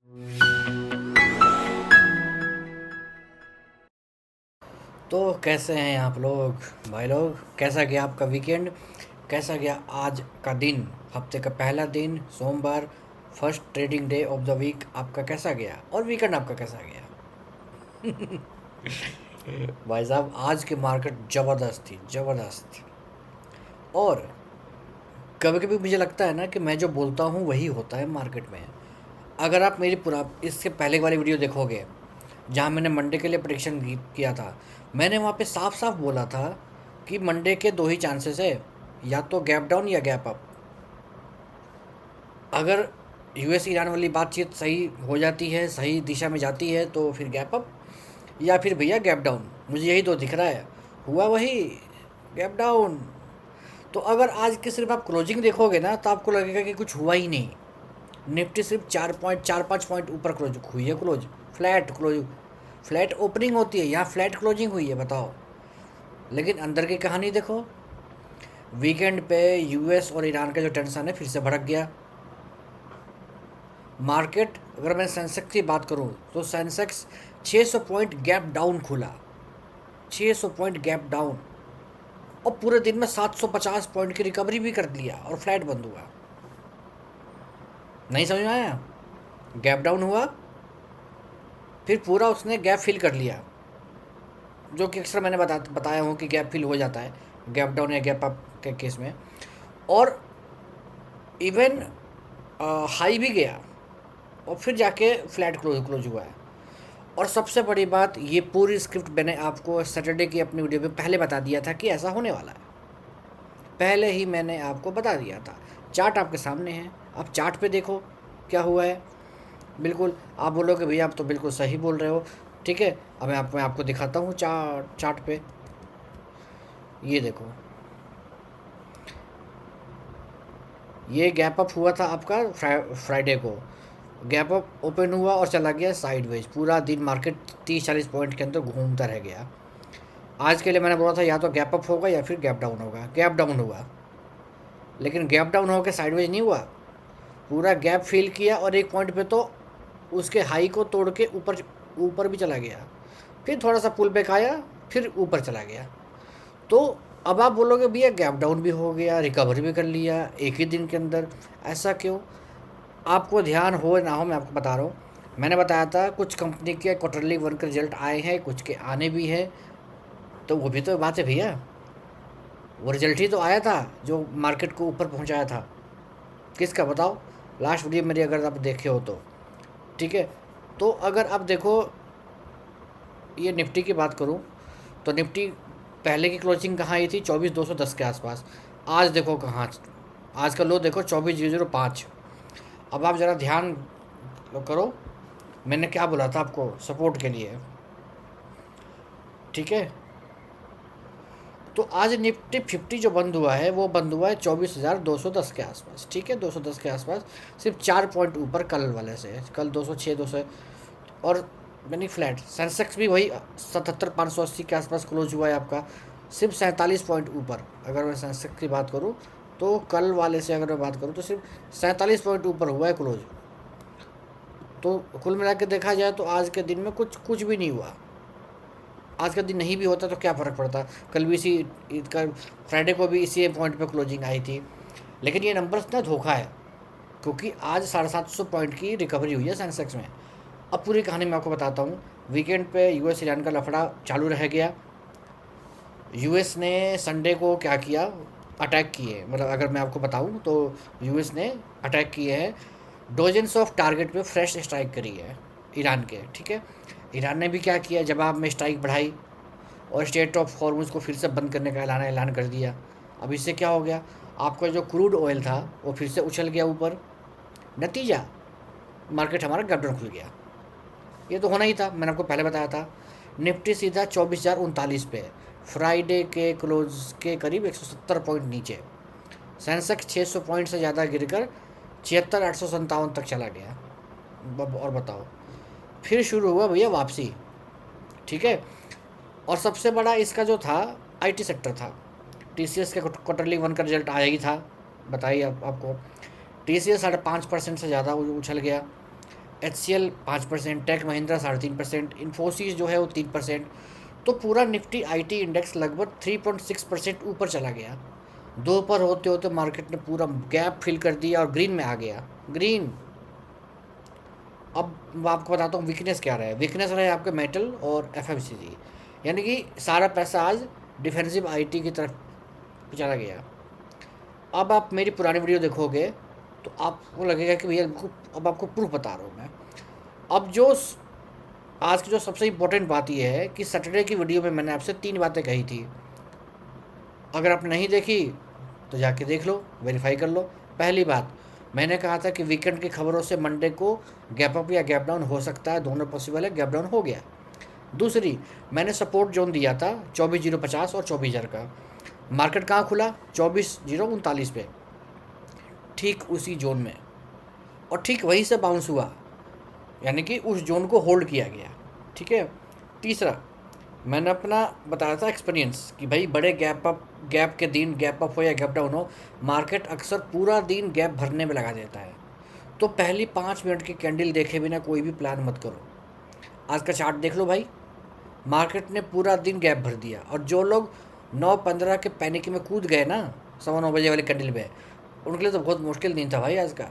तो कैसे हैं आप लोग भाई लोग। कैसा गया आपका वीकेंड? कैसा गया आज का दिन? हफ्ते का पहला दिन सोमवार, first trading day of the week आपका कैसा गया? और वीकेंड आपका कैसा गया? भाई साहब आज की मार्केट ज़बरदस्त थी, ज़बरदस्त। और कभी कभी मुझे लगता है ना कि मैं जो बोलता हूँ वही होता है मार्केट में। अगर आप मेरी पूरा इससे पहले वाली वीडियो देखोगे जहाँ मैंने मंडे के लिए प्रेडिक्शन किया था, मैंने वहाँ पे साफ साफ बोला था कि मंडे के दो ही चांसेस है, या तो गैप डाउन या गैप अप। अगर यूएस ईरान वाली बातचीत सही हो जाती है, सही दिशा में जाती है, तो फिर गैप अप, या फिर भैया गैप डाउन। मुझे यही तो दिख रहा है, हुआ वही गैप डाउन। तो अगर आज की सिर्फ आप क्लोजिंग देखोगे ना तो आपको लगेगा कि कुछ हुआ ही नहीं। निफ्टी सिर्फ 4.45 पॉइंट ऊपर क्लोज हुई है, close flat close, flat opening होती है, यहाँ फ्लैट क्लोजिंग हुई है, बताओ। लेकिन अंदर की कहानी देखो, वीकेंड पे यूएस और ईरान का जो टेंशन है फिर से भड़क गया मार्केट। अगर मैं सेंसेक्स की बात करूँ तो सेंसेक्स 600 पॉइंट गैप डाउन खुला, 600 पॉइंट गैप डाउन, और पूरे दिन में 750 पॉइंट की रिकवरी भी कर लिया और फ्लैट बंद हुआ। नहीं समझ में आया? गैप डाउन हुआ, फिर पूरा उसने गैप फिल कर लिया, जो कि अक्सर मैंने बताया हूँ कि गैप फिल हो जाता है गैप डाउन या गैप अप के केस में। और इवन हाई भी गया और फिर जाके फ्लैट क्लोज हुआ है। और सबसे बड़ी बात, ये पूरी स्क्रिप्ट मैंने आपको सैटरडे की अपनी वीडियो में पहले बता दिया था कि ऐसा होने वाला है, पहले ही मैंने आपको बता दिया था। चार्ट आपके सामने है, आप चार्ट पे देखो क्या हुआ है। बिल्कुल आप बोलोगे भैया आप तो बिल्कुल सही बोल रहे हो, ठीक है। अब मैं आपको दिखाता हूँ चार्ट पे। ये देखो, ये गैप अप हुआ था आपका फ्राइडे को, गैप अप ओपन हुआ और चला गया साइडवेज। पूरा दिन मार्केट 30-40 पॉइंट के अंदर घूमता रह गया। आज के लिए मैंने बोला था या तो गैप अप होगा या फिर गैप डाउन होगा, गैप डाउन हुआ। लेकिन गैप डाउन होकर साइडवेज नहीं हुआ, पूरा गैप फिल किया और एक पॉइंट पे तो उसके हाई को तोड़ के ऊपर ऊपर भी चला गया, फिर थोड़ा सा पुल बैक आया, फिर ऊपर चला गया। तो अब आप बोलोगे भैया गैप डाउन भी हो गया, रिकवरी भी कर लिया एक ही दिन के अंदर, ऐसा क्यों? आपको ध्यान हो ना हो मैं आपको बता रहा हूँ। मैंने बताया था कुछ कंपनी के क्वार्टरली वन के रिजल्ट आए हैं, कुछ के आने भी हैं, तो वो भी तो बात है भैया। वो रिजल्ट ही तो आया था जो मार्केट को ऊपर पहुंचाया था। किसका बताओ? लास्ट वीडियो मेरी अगर आप देखे हो तो, ठीक है। तो अगर आप देखो, ये निफ्टी की बात करूं तो निफ्टी पहले की क्लोजिंग कहाँ आई थी? 24,210 के आसपास। आज देखो कहाँ, आज का लो देखो 24,005। अब आप ज़रा ध्यान करो, मैंने क्या बोला था आपको सपोर्ट के लिए, ठीक है। तो आज निफ्टी 50 जो बंद हुआ है वो बंद हुआ है 24,210 के आसपास, ठीक है, 210 के आसपास, सिर्फ 4 पॉइंट ऊपर कल वाले से। कल 206 200 और यानी फ्लैट। सेंसेक्स भी वही 77,580 के आसपास क्लोज हुआ है आपका, सिर्फ 47 पॉइंट ऊपर। अगर मैं सेंसेक्स की बात करूँ तो कल वाले से अगर मैं बात करूँ तो सिर्फ 47 पॉइंट ऊपर हुआ है क्लोज। तो कुल मिला के देखा जाए तो आज के दिन में कुछ कुछ भी नहीं हुआ। आज का दिन नहीं भी होता तो क्या फ़र्क पड़ता, कल भी इसी का फ्राइडे को भी इसी पॉइंट पे क्लोजिंग आई थी। लेकिन ये नंबर्स ना धोखा है, क्योंकि आज 750 पॉइंट की रिकवरी हुई है सेंसेक्स में। अब पूरी कहानी मैं आपको बताता हूँ। वीकेंड पे यूएस ईरान का लफड़ा चालू रह गया। यूएस ने संडे को क्या किया, अटैक किए, मतलब अगर मैं आपको बताऊँ तो यूएस ने अटैक किए हैं, डोजन्स ऑफ टारगेट पे फ्रेश स्ट्राइक करी है ईरान के, ठीक है। ईरान ने भी क्या किया, जवाब में स्ट्राइक बढ़ाई और स्टेट ऑफ हॉर्मुज़ को फिर से बंद करने का ऐलान कर दिया। अब इससे क्या हो गया, आपका जो क्रूड ऑयल था वो फिर से उछल गया ऊपर। नतीजा, मार्केट हमारा गैप डाउन खुल गया। ये तो होना ही था, मैंने आपको पहले बताया था। निफ्टी सीधा 24,039 पे, फ्राइडे के क्लोज के करीब 170 पॉइंट नीचे। सेंसेक्स 600 पॉइंट से ज़्यादा गिरकर 76,857 तक चला गया। और बताओ, फिर शुरू हुआ भैया वापसी, ठीक है। और सबसे बड़ा इसका जो था आईटी सेक्टर था। टीसीएस के क्वार्टरली वन का रिजल्ट आया ही था, बताइए आपको। टीसीएस 5.5% से ज़्यादा उछल गया। HCL 5%, टेक महिंद्रा 3.5%, इन्फोसिस जो है वो 3%। तो पूरा निफ्टी IT इंडेक्स लगभग 3.6% ऊपर चला गया। दोपहर होते होते मार्केट ने पूरा गैप फिल कर दिया और ग्रीन में आ गया। ग्रीन। अब मैं आपको बताता हूँ वीकनेस क्या रहा है। वीकनेस रहा है आपके मेटल और FMCG, यानी कि सारा पैसा आज डिफेंसिव IT की तरफ चला गया। अब आप मेरी पुरानी वीडियो देखोगे तो आपको लगेगा कि भैया अब आपको प्रूफ बता रहा हूँ मैं। अब जो आज की जो सबसे इम्पोर्टेंट बात यह है कि सैटरडे की वीडियो में मैंने आपसे 3 बातें कही थी। अगर आपने नहीं देखी तो जाके देख लो, वेरीफाई कर लो। पहली बात, मैंने कहा था कि वीकेंड की खबरों से मंडे को गैप अप या गैप डाउन हो सकता है, दोनों पॉसिबल है, गैप डाउन हो गया। दूसरी, मैंने सपोर्ट जोन दिया था 24,050 और 24,000 का। मार्केट कहाँ खुला? 24,039 पे, ठीक उसी जोन में, और ठीक वहीं से बाउंस हुआ, यानी कि उस जोन को होल्ड किया गया। ठीक है। तीसरा, मैंने अपना बताया था एक्सपीरियंस कि भाई बड़े गैप के दिन, गैप अप हो या गैप डाउन हो, मार्केट अक्सर पूरा दिन गैप भरने में लगा देता है। तो पहली 5 मिनट की कैंडल देखे बिना कोई भी प्लान मत करो। आज का चार्ट देख लो भाई, मार्केट ने पूरा दिन गैप भर दिया, और जो लोग 9:15 के पैनिक में कूद गए ना 9:15 वाली कैंडल में, उनके लिए तो बहुत मुश्किल दिन था भाई आज का।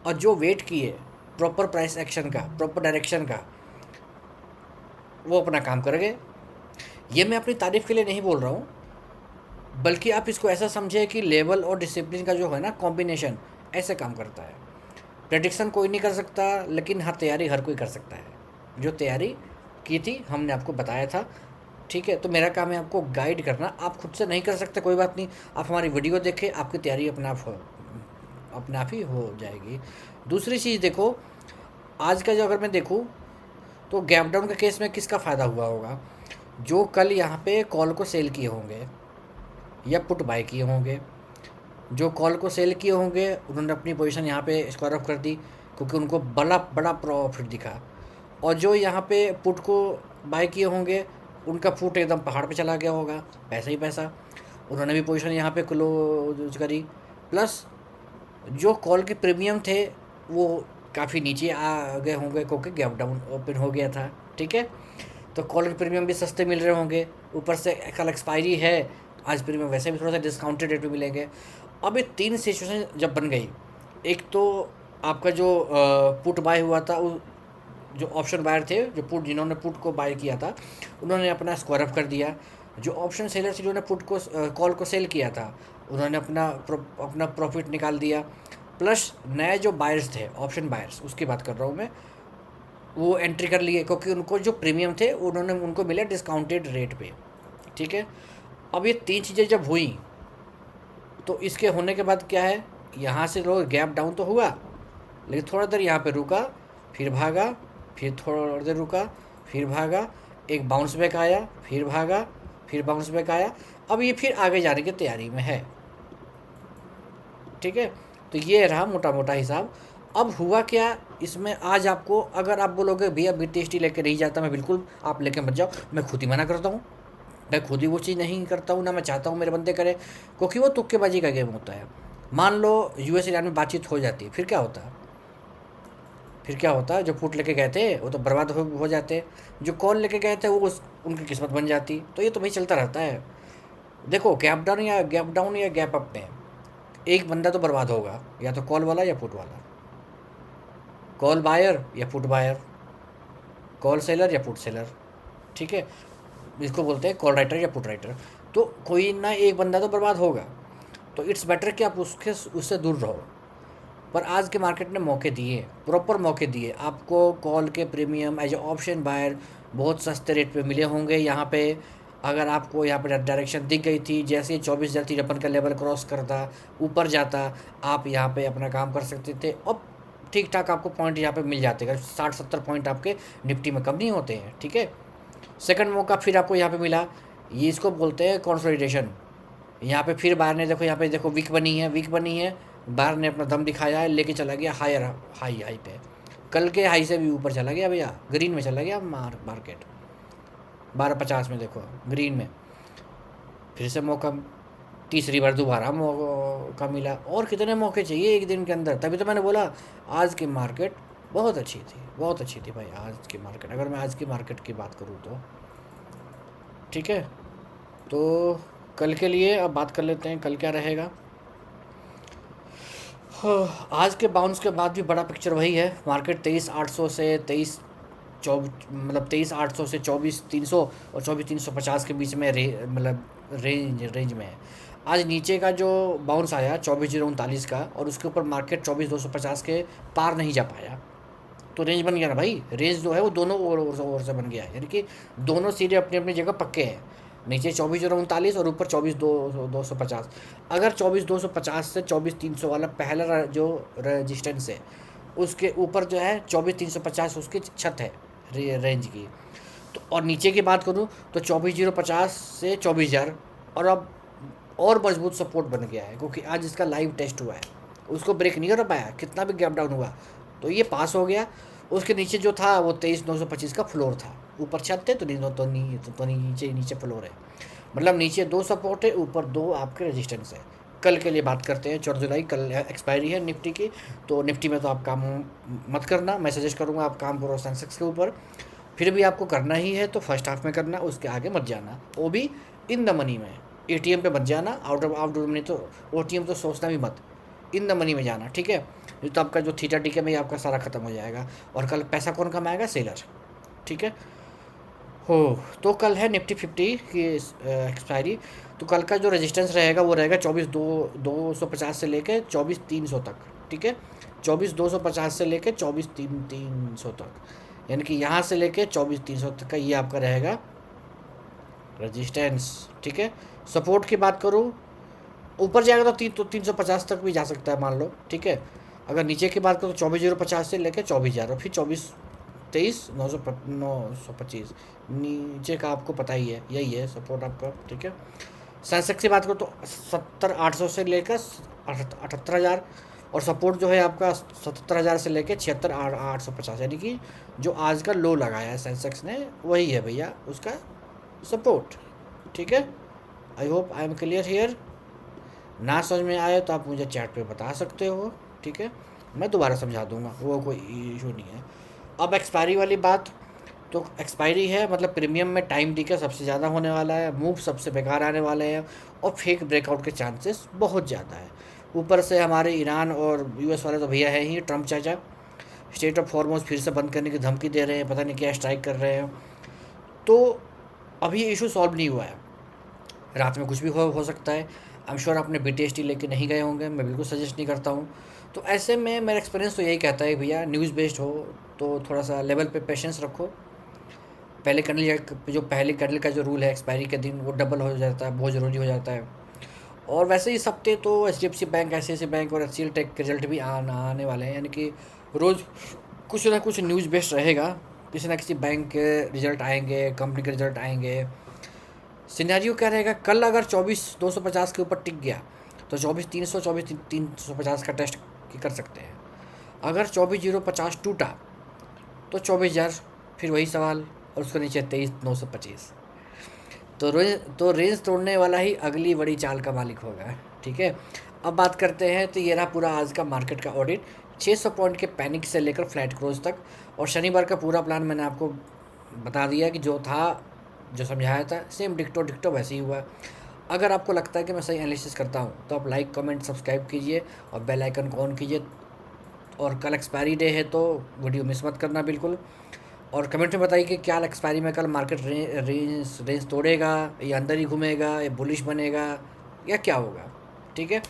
और जो वेट किए प्रॉपर प्राइस एक्शन का, प्रॉपर डायरेक्शन का, वो अपना काम कर गए। ये मैं अपनी तारीफ के लिए नहीं बोल रहा हूँ, बल्कि आप इसको ऐसा समझे कि लेवल और डिसिप्लिन का जो है ना कॉम्बिनेशन, ऐसे काम करता है। प्रेडिक्शन कोई नहीं कर सकता, लेकिन हाँ तैयारी हर कोई कर सकता है। जो तैयारी की थी हमने आपको बताया था। ठीक है, तो मेरा काम है आपको गाइड करना। आप खुद से नहीं कर सकते, कोई बात नहीं, आप हमारी वीडियो देखें, आपकी तैयारी अपने आप ही हो जाएगी। दूसरी चीज़ देखो, आज का जो अगर मैं देखूँ तो गैप डाउन के केस में किसका फ़ायदा हुआ होगा? जो कल यहाँ पे कॉल को सेल किए होंगे या पुट बाय किए होंगे। जो कॉल को सेल किए होंगे उन्होंने अपनी पोजीशन यहाँ पे स्क्वायर ऑफ कर दी, क्योंकि उनको बड़ा बड़ा प्रॉफिट दिखा। और जो यहाँ पे पुट को बाय किए होंगे, उनका फुट एकदम पहाड़ पे चला गया होगा, पैसा ही पैसा, उन्होंने भी पोजीशन यहाँ पे क्लोज करी। प्लस जो कॉल के प्रीमियम थे वो काफ़ी नीचे आ गए होंगे, क्योंकि गैप डाउन ओपन हो गया था। ठीक है, तो कॉल के प्रीमियम भी सस्ते मिल रहे होंगे, ऊपर से कल एक्सपायरी है, आज प्रीमियम वैसे भी थोड़ा सा डिस्काउंटेड रेट पे मिलेंगे। अब ये 3 सिचुएशन जब बन गई, एक तो आपका जो पुट बाय हुआ था, जो ऑप्शन बायर थे, जो पुट जिन्होंने पुट को बाय किया था, उन्होंने अपना स्क्वायर अप कर दिया। जो ऑप्शन सेलर थे, जिन्होंने पुट को कॉल को सेल किया था, उन्होंने अपना प्रॉफिट निकाल दिया। प्लस नए जो बायर्स थे, ऑप्शन बायर्स, उसकी बात कर रहा हूँ मैं, वो एंट्री कर लिए, क्योंकि उनको जो प्रीमियम थे उनको मिले डिस्काउंटेड रेट पे। ठीक है, अब ये 3 चीज़ें जब हुई तो इसके होने के बाद क्या है, यहाँ से लोग गैप डाउन तो हुआ, लेकिन थोड़ा देर यहाँ पे रुका, फिर भागा, फिर थोड़ा देर रुका, फिर भागा, एक बाउंस बैक आया, फिर भागा, फिर बाउंस बैक आया। अब ये फिर आगे जाने की तैयारी में है। ठीक है, तो ये रहा मोटा मोटा हिसाब। अब हुआ क्या इसमें, आज आपको अगर आप बोलोगे भैया BTST लेके नहीं जाता मैं, बिल्कुल आप लेके मत जाओ, मैं खुद ही मना करता हूँ। मैं खुद ही वो चीज़ नहीं करता हूँ, ना मैं चाहता हूँ मेरे बंदे करें, क्योंकि वो तुक्केबाजी का गेम होता है। मान लो US ईरान में बातचीत हो जाती है, फिर क्या होता है? फिर क्या होता है, जो फूट लेके गए थे वो तो बर्बाद हो जाते, जो कॉल लेके गए थे वो उनकी किस्मत बन जाती। तो ये तो भाई चलता रहता है। देखो, गैप डाउन या गैप अप में एक बंदा तो बर्बाद होगा, या तो कॉल वाला या पुट वाला, कॉल बायर या पुट बायर, कॉल सेलर या पुट सेलर। ठीक है, इसको बोलते हैं कॉल राइटर या पुट राइटर। तो कोई ना एक बंदा तो बर्बाद होगा। तो इट्स बेटर कि आप उससे दूर रहो। पर आज के मार्केट ने मौके दिए, प्रॉपर मौके दिए आपको। कॉल के premium as a option buyer बहुत सस्ते रेट पे मिले होंगे यहाँ पे। अगर आपको यहाँ पर डायरेक्शन दिख गई थी, जैसे ही 24,053 का लेवल क्रॉस करता, ऊपर जाता, आप यहाँ पे अपना काम कर सकते थे। अब ठीक ठाक आपको पॉइंट यहाँ पे मिल जाते हैं, 60-70 पॉइंट आपके निफ्टी में कम नहीं होते हैं। ठीक है, सेकंड मौका फिर आपको यहाँ पे मिला, ये इसको बोलते हैं कंसोलिडेशन। यहाँ पे फिर बाहर ने देखो, यहाँ पे देखो वीक बनी है, बाहर ने अपना दम दिखाया है, लेके चला गया हाई पे। कल के हाई से भी ऊपर चला गया भैया, ग्रीन में चला गया मार्केट, 12.50 में देखो, ग्रीन में। फिर से मौका, तीसरी बार दोबारा मौका मिला। और कितने मौके चाहिए एक दिन के अंदर? तभी तो मैंने बोला आज की मार्केट बहुत अच्छी थी, बहुत अच्छी थी भाई आज की मार्केट, अगर मैं आज की मार्केट की बात करूँ तो। ठीक है, तो कल के लिए अब बात कर लेते हैं, कल क्या रहेगा। हाँ, आज के बाउंस के बाद भी बड़ा पिक्चर वही है, मार्केट 23,800 से 23,800 से 24,300 और 24,350 के बीच में मतलब रेंज में है। आज नीचे का जो बाउंस आया 24,039 का, और उसके ऊपर मार्केट 24,250 के पार नहीं जा पाया, तो रेंज बन गया ना भाई। रेंज जो है वो दोनों ओर से बन गया है, यानी कि दोनों सीधे अपनी अपनी जगह पक्के हैं। नीचे 24,039 और ऊपर 24,250। अगर 24,250 से 24,300 वाला पहला जो रजिस्टेंस है, उसके ऊपर जो है 24,350 उसकी छत है रेंज की। तो और नीचे की बात करूँ तो 24,050 से 24,000, और अब और मजबूत सपोर्ट बन गया है, क्योंकि आज इसका लाइव टेस्ट हुआ है, उसको ब्रेक नहीं कर पाया, कितना भी गैप डाउन हुआ तो ये पास हो गया। उसके नीचे जो था वो 23,925 का फ्लोर था, ऊपर छत थे तो नीचे नीचे फ्लोर है, मतलब नीचे दो सपोर्ट है, ऊपर दो आपके रेजिस्टेंस है। कल के लिए बात करते हैं, 14 जुलाई कल एक्सपायरी है निफ्टी की। तो निफ्टी में तो आप काम मत करना, मैं सजेस्ट करूँगा आप काम करो सेंसेक्स के ऊपर। फिर भी आपको करना ही है तो फर्स्ट हाफ में करना, उसके आगे मत जाना, वो भी इन द मनी में। एटीएम पे मत जाना, आउट ऑफ मनी तो ओटीएम तो सोचना भी मत, इन द मनी में जाना, ठीक है। नहीं तो आपका जो थीटा टिके में आपका सारा खत्म हो जाएगा, और कल पैसा कौन कमाएगा, सेलर, ठीक है। हो, तो कल है निफ्टी 50 की एक्सपायरी। तो कल का जो रेजिस्टेंस रहेगा वो रहेगा 24,250 से लेकर 24,300 तक, ठीक है। 24,250 से लेकर 24,300 तक, यानी कि यहाँ से लेकर 24,300 तक का ये आपका रहेगा रेजिस्टेंस, ठीक है। सपोर्ट की बात करूँ, ऊपर जाएगा तो 350 तक भी जा सकता है, मान लो, ठीक है। अगर नीचे की बात करो तो 24,050 से लेकर 24,000, और फिर 24,23,925 नीचे का आपको पता ही है, यही है सपोर्ट आपका, ठीक है। सेंसेक्स की बात करो तो 70,800 से लेकर 78,000, और सपोर्ट जो है आपका 77,000 से लेकर 76,850, यानी कि जो आज का लो लगाया है सेंसेक्स ने वही है भैया उसका सपोर्ट, ठीक है। I hope I am clear here. ना समझ में आए तो आप मुझे चैट पे बता सकते हो, ठीक है, मैं दोबारा समझा दूंगा, वो कोई इशू नहीं है। अब एक्सपायरी वाली बात, तो एक्सपायरी है मतलब प्रीमियम में टाइम डी का सबसे ज़्यादा होने वाला है, मूव सबसे बेकार आने वाले हैं, और फेक ब्रेकआउट के चांसेस बहुत ज़्यादा है। ऊपर से हमारे ईरान और यूएस वाले तो भैया है ही, ट्रम्प चाचा स्टेट ऑफ हॉर्मोज फिर से बंद करने की धमकी दे रहे हैं, पता नहीं क्या स्ट्राइक कर रहे हैं। तो अभी ये इशू सॉल्व नहीं हुआ है, रात में कुछ भी हो सकता है। आई एम श्योर आपने BTST लेके नहीं गए होंगे, मैं बिल्कुल सजेस्ट नहीं करता हूँ। तो ऐसे में मेरा एक्सपीरियंस तो यही कहता है भैया, न्यूज़ बेस्ड हो तो थोड़ा सा लेवल पे पेशेंस रखो। पहले कैंडल का जो रूल है एक्सपायरी के दिन वो डबल हो जाता है, बहुत ज़रूरी हो जाता है। और वैसे ही इस हफ्ते तो HDFC बैंक, ICICI बैंक और HCL टेक के रिजल्ट भी आने वाले हैं, यानी कि रोज़ कुछ ना कुछ न्यूज़ बेस्ड रहेगा, किसी ना किसी बैंक के रिजल्ट आएंगे, कंपनी के रिजल्ट आएंगे। सिनेरियो क्या रहेगा, कल अगर 24,250 के ऊपर टिक गया तो 24,300 24,350 का टेस्ट कर सकते हैं। अगर 24,050 टूटा तो 24,000, फिर वही सवाल, और उसके नीचे 23,925। तो रेंज तोड़ने वाला ही अगली बड़ी चाल का मालिक होगा, ठीक है। अब बात करते हैं, तो ये रहा पूरा आज का मार्केट का ऑडिट, 600 पॉइंट के पैनिक से लेकर फ्लैट क्लोज तक, और शनिवार का पूरा प्लान मैंने आपको बता दिया कि जो था, जो समझाया था, सेम डिक्टो डिक्टो वैसे ही हुआ। अगर आपको लगता है कि मैं सही एनालिसिस करता हूँ तो आप लाइक कमेंट सब्सक्राइब कीजिए और बेल आइकन को ऑन कीजिए। और कल एक्सपायरी डे है तो वीडियो मिस मत करना बिल्कुल। और कमेंट में बताइए कि क्या एक्सपायरी में कल मार्केट रेंज तोड़ेगा, या अंदर ही घूमेगा, या बुलिश बनेगा, या क्या होगा, ठीक है।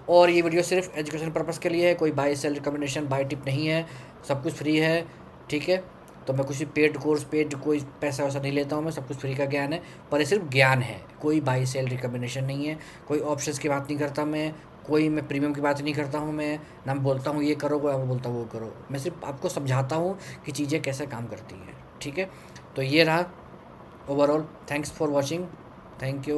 और ये वीडियो सिर्फ एजुकेशन पर्पज़ के लिए है, कोई buy sell recommendation buy tip नहीं है, सब कुछ फ्री है, ठीक है। तो मैं कुछ भी पेड कोई पैसा वैसा नहीं लेता हूँ, मैं सब कुछ फ्री का ज्ञान है, पर ये सिर्फ ज्ञान है, कोई बाई सेल रिकमेंडेशन नहीं है, कोई ऑप्शंस की बात नहीं करता मैं, कोई मैं प्रीमियम की बात नहीं करता हूँ, मैं ना बोलता हूँ ये करो, ना बोलता हूँ वो करो, मैं सिर्फ आपको समझाता हूँ कि चीज़ें कैसे काम करती हैं, ठीक है। तो ये रहा overall, thanks for watching, thank you.